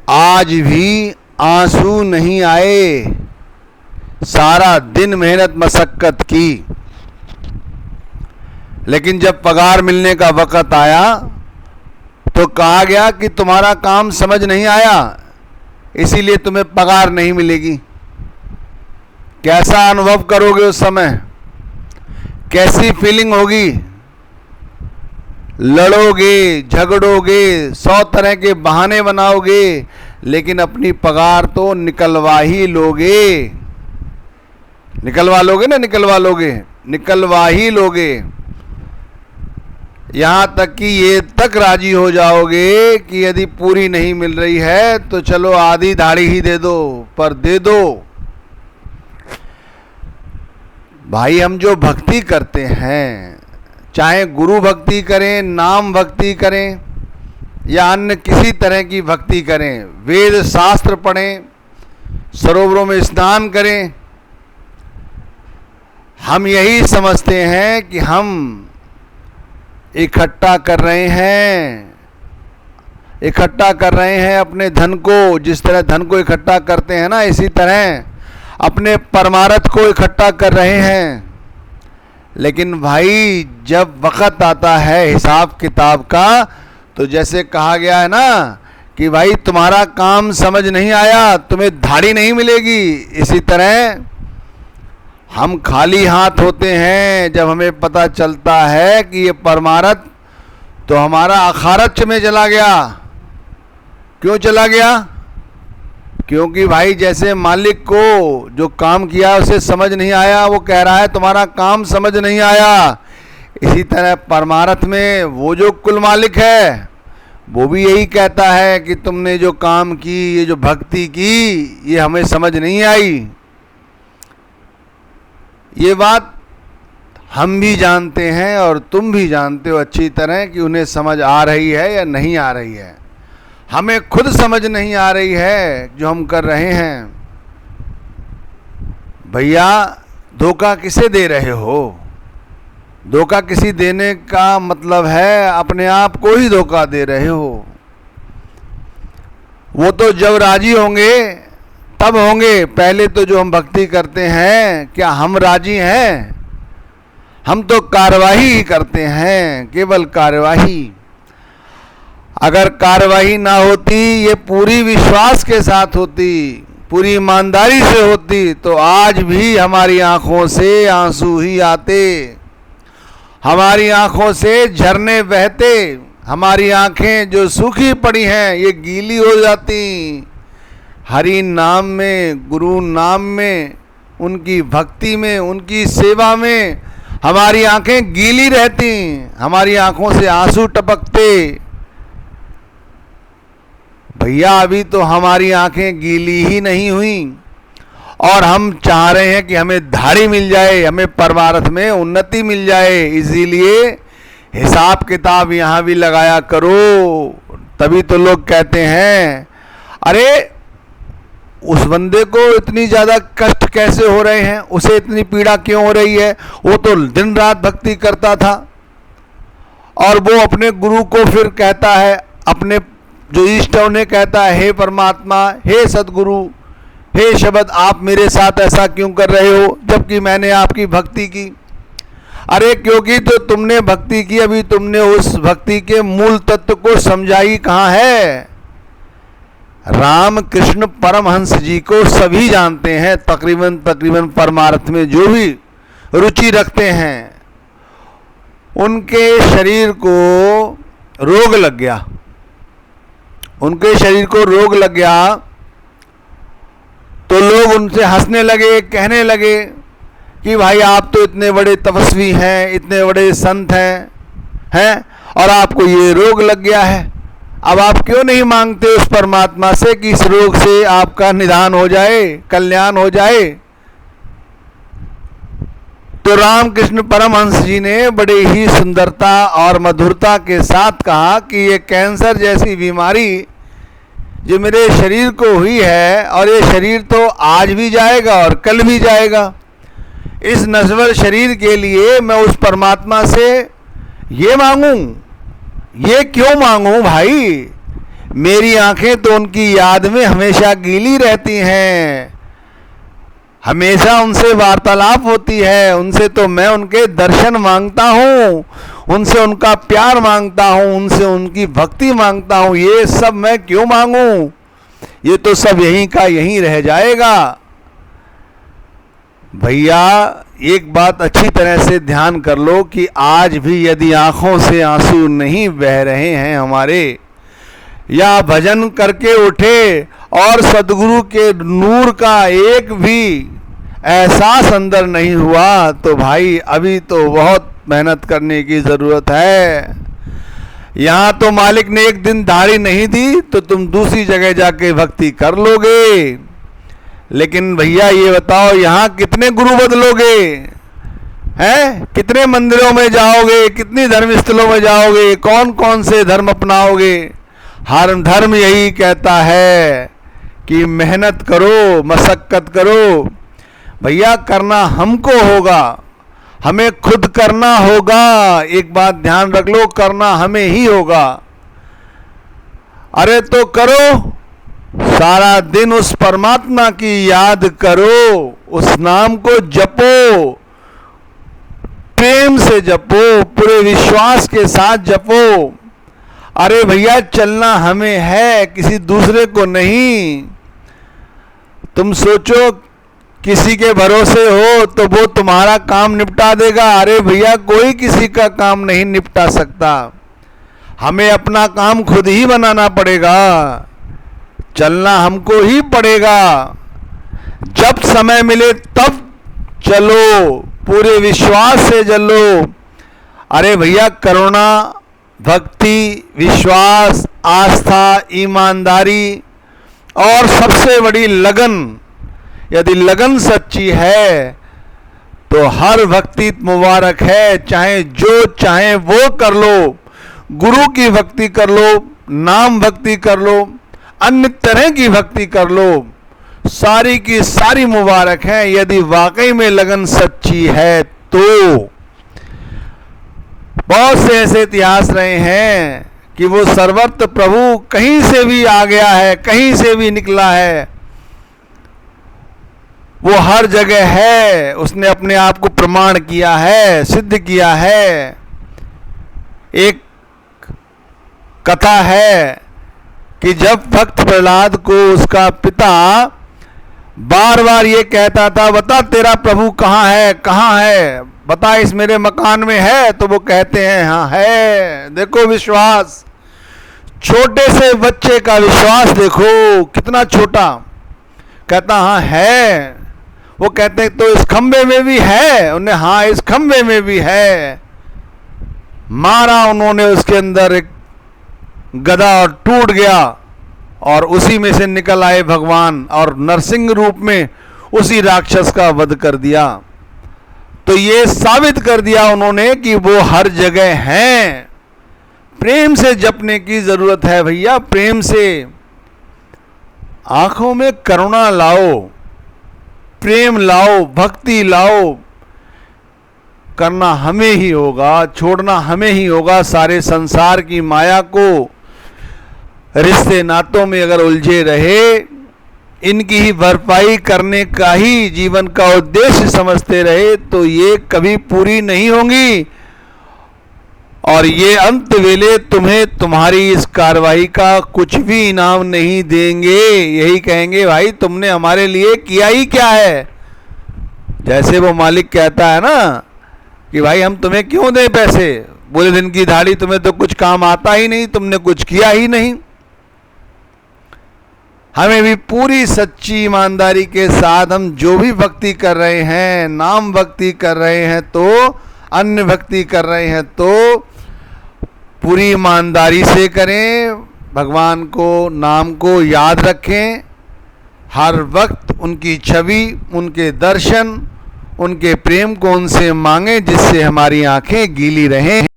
आज भी आंसू नहीं आए, सारा दिन मेहनत मशक्कत की, लेकिन जब पगार मिलने का वक्त आया तो कहा गया कि तुम्हारा काम समझ नहीं आया, इसीलिए तुम्हें पगार नहीं मिलेगी। कैसा अनुभव करोगे उस समय? कैसी फीलिंग होगी? लड़ोगे, झगड़ोगे, 100 तरह के बहाने बनाओगे, लेकिन अपनी पगार तो निकलवा ही लोगे। निकलवा लोगे ना, निकलवा ही लोगे। यहां तक कि ये तक राजी हो जाओगे कि यदि पूरी नहीं मिल रही है तो चलो आधी दाढ़ी ही दे दो, पर दे दो। भाई, हम जो भक्ति करते हैं, चाहे गुरु भक्ति करें, नाम भक्ति करें या अन्य किसी तरह की भक्ति करें, वेद शास्त्र पढ़ें, सरोवरों में स्नान करें, हम यही समझते हैं कि हम इकट्ठा कर रहे हैं अपने धन को। जिस तरह धन को इकट्ठा करते हैं ना, इसी तरह अपने परमार्थ को इकट्ठा कर रहे हैं। लेकिन भाई, जब वक्त आता है हिसाब किताब का, तो जैसे कहा गया है ना कि भाई तुम्हारा काम समझ नहीं आया, तुम्हें दाढ़ी नहीं मिलेगी, इसी तरह हम खाली हाथ होते हैं जब हमें पता चलता है कि ये परमार्थ तो हमारा अखारच में चला गया। क्यों चला गया? क्योंकि भाई जैसे मालिक को जो काम किया उसे समझ नहीं आया, वो कह रहा है तुम्हारा काम समझ नहीं आया, इसी तरह परमार्थ में वो जो कुल मालिक है वो भी यही कहता है कि तुमने जो काम की, ये जो भक्ति की, ये हमें समझ नहीं आई। ये बात हम भी जानते हैं और तुम भी जानते हो अच्छी तरह कि उन्हें समझ आ रही है या नहीं आ रही है। हमें खुद समझ नहीं आ रही है जो हम कर रहे हैं। भैया, धोखा किसे दे रहे हो? धोखा किसी देने का मतलब है अपने आप को ही धोखा दे रहे हो। वो तो जब राजी होंगे तब होंगे। पहले तो जो हम भक्ति करते हैं, क्या हम राजी हैं? हम तो कार्यवाही ही करते हैं, केवल कार्यवाही। अगर कार्यवाही ना होती, ये पूरी विश्वास के साथ होती, पूरी ईमानदारी से होती, तो आज भी हमारी आंखों से आंसू ही आते, हमारी आंखों से झरने बहते, हमारी आंखें जो सूखी पड़ी हैं ये गीली हो जाती। हरि नाम में, गुरु नाम में, उनकी भक्ति में, उनकी सेवा में हमारी आंखें गीली रहती, हमारी आंखों से आंसू टपकते। भैया, अभी तो हमारी आंखें गीली ही नहीं हुई और हम चाह रहे हैं कि हमें दाढ़ी मिल जाए, हमें परमार्थ में उन्नति मिल जाए। इसीलिए हिसाब किताब यहाँ भी लगाया करो। तभी तो लोग कहते हैं, अरे उस बंदे को इतनी ज़्यादा कष्ट कैसे हो रहे हैं, उसे इतनी पीड़ा क्यों हो रही है? वो तो दिन रात भक्ति करता था। और वो अपने गुरु को फिर कहता है, अपने जो इष्ट है उन्हें कहता है, हे परमात्मा, हे सदगुरु, हे शब्द, आप मेरे साथ ऐसा क्यों कर रहे हो जबकि मैंने आपकी भक्ति की? अरे क्योंकि तो तुमने भक्ति की, अभी तुमने उस भक्ति के मूल तत्व को समझा ही कहाँ है। राम कृष्ण परमहंस जी को सभी जानते हैं, तकरीबन परमार्थ में जो भी रुचि रखते हैं। उनके शरीर को रोग लग गया, उनके शरीर को रोग लग गया तो लोग उनसे हंसने लगे, कहने लगे कि भाई आप तो इतने बड़े तपस्वी हैं, इतने बड़े संत हैं और आपको ये रोग लग गया है। अब आप क्यों नहीं मांगते उस परमात्मा से कि इस रोग से आपका निदान हो जाए, कल्याण हो जाए? तो रामकृष्ण परमहंस जी ने बड़े ही सुंदरता और मधुरता के साथ कहा कि ये कैंसर जैसी बीमारी जो मेरे शरीर को हुई है, और ये शरीर तो आज भी जाएगा और कल भी जाएगा, इस नश्वर शरीर के लिए मैं उस परमात्मा से ये मांगूं, ये क्यों मांगूं भाई? मेरी आंखें तो उनकी याद में हमेशा गीली रहती हैं, हमेशा उनसे वार्तालाप होती है, उनसे तो मैं उनके दर्शन मांगता हूँ, उनसे उनका प्यार मांगता हूँ, उनसे उनकी भक्ति मांगता हूँ। ये सब मैं क्यों मांगूं? ये तो सब यहीं का यहीं रह जाएगा। भैया एक बात अच्छी तरह से ध्यान कर लो कि आज भी यदि आंखों से आंसू नहीं बह रहे हैं हमारे, या भजन करके उठे और सदगुरु के नूर का एक भी एहसास अंदर नहीं हुआ, तो भाई अभी तो बहुत मेहनत करने की ज़रूरत है। यहाँ तो मालिक ने एक दिन दाढ़ी नहीं दी तो तुम दूसरी जगह जाके भक्ति कर लोगे, लेकिन भैया ये बताओ यहाँ कितने गुरु बदलोगे? हैं? कितने मंदिरों में जाओगे? कितनी धर्म स्थलों में जाओगे? कौन कौन से धर्म अपनाओगे? हर धर्म यही कहता है कि मेहनत करो, मशक्कत करो। भैया करना हमको होगा, हमें खुद करना होगा। एक बात ध्यान रख लो, करना हमें ही होगा। अरे तो करो, सारा दिन उस परमात्मा की याद करो, उस नाम को जपो, प्रेम से जपो, पूरे विश्वास के साथ जपो। अरे भैया चलना हमें है, किसी दूसरे को नहीं। तुम सोचो किसी के भरोसे हो तो वो तुम्हारा काम निपटा देगा। अरे भैया कोई किसी का काम नहीं निपटा सकता, हमें अपना काम खुद ही बनाना पड़ेगा, चलना हमको ही पड़ेगा। जब समय मिले तब चलो, पूरे विश्वास से चलो। अरे भैया करुणा, भक्ति, विश्वास, आस्था, ईमानदारी और सबसे बड़ी लगन, यदि लगन सच्ची है तो हर भक्ति मुबारक है। चाहे जो चाहे वो कर लो, गुरु की भक्ति कर लो, नाम भक्ति कर लो, अन्य तरह की भक्ति कर लो, सारी की सारी मुबारक है यदि वाकई में लगन सच्ची है तो। बहुत से ऐसे इतिहास रहे हैं कि वो सर्वत्र प्रभु कहीं से भी आ गया है, कहीं से भी निकला है, वो हर जगह है, उसने अपने आप को प्रमाण किया है, सिद्ध किया है। एक कथा है कि जब भक्त प्रहलाद को उसका पिता बार बार ये कहता था, बता तेरा प्रभु कहाँ है, कहाँ है, बता इस मेरे मकान में है, तो वो कहते हैं हाँ है। देखो विश्वास, छोटे से बच्चे का विश्वास देखो कितना छोटा, कहता हाँ है। वो कहते हैं तो इस खंबे में भी है, उन्हें हाँ इस खंबे में भी है। मारा उन्होंने उसके अंदर एक गदा और टूट गया, और उसी में से निकल आए भगवान और नरसिंह रूप में उसी राक्षस का वध कर दिया। तो ये साबित कर दिया उन्होंने कि वो हर जगह हैं। प्रेम से जपने की जरूरत है भैया, प्रेम से। आंखों में करुणा लाओ, प्रेम लाओ, भक्ति लाओ। करना हमें ही होगा, छोड़ना हमें ही होगा सारे संसार की माया को। रिश्ते नातों में अगर उलझे रहे, इनकी ही भरपाई करने का ही जीवन का उद्देश्य समझते रहे, तो ये कभी पूरी नहीं होंगी, और ये अंत वेले तुम्हें तुम्हारी इस कार्रवाई का कुछ भी इनाम नहीं देंगे। यही कहेंगे भाई तुमने हमारे लिए किया ही क्या है। जैसे वो मालिक कहता है ना कि भाई हम तुम्हें क्यों दें पैसे, बोले दिन की दाढ़ी, तुम्हें तो कुछ काम आता ही नहीं, तुमने कुछ किया ही नहीं। हमें भी पूरी सच्ची ईमानदारी के साथ हम जो भी भक्ति कर रहे हैं, नाम भक्ति कर रहे हैं तो, अन्य भक्ति कर रहे हैं तो, पूरी ईमानदारी से करें। भगवान को, नाम को याद रखें, हर वक्त उनकी छवि, उनके दर्शन, उनके प्रेम को उनसे मांगें, जिससे हमारी आंखें गीली रहें।